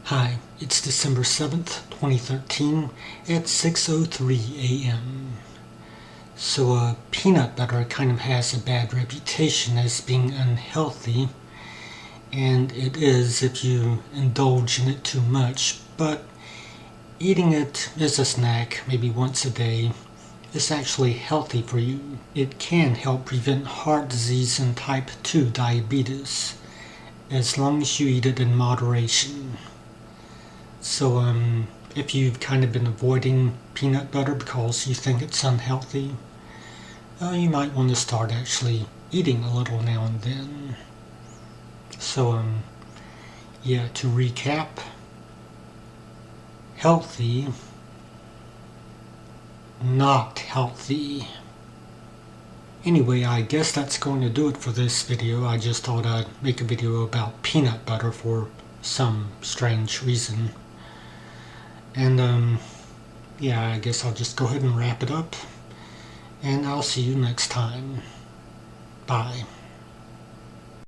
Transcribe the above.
Hi, it's December 7th, 2013 at 6:03 a.m. So peanut butter kind of has a bad reputation as being unhealthy, and it is if you indulge in it too much, but eating it as a snack, maybe once a day, is actually healthy for you. It can help prevent heart disease and type 2 diabetes, as long as you eat it in moderation. So, if you've kind of been avoiding peanut butter because you think it's unhealthy, you might want to start actually eating a little now and then. So, yeah, to recap, healthy, not healthy. Anyway, I guess that's going to do it for this video. I just thought I'd make a video about peanut butter for some strange reason. And, yeah, I guess I'll just go ahead and wrap it up. And I'll see you next time. Bye.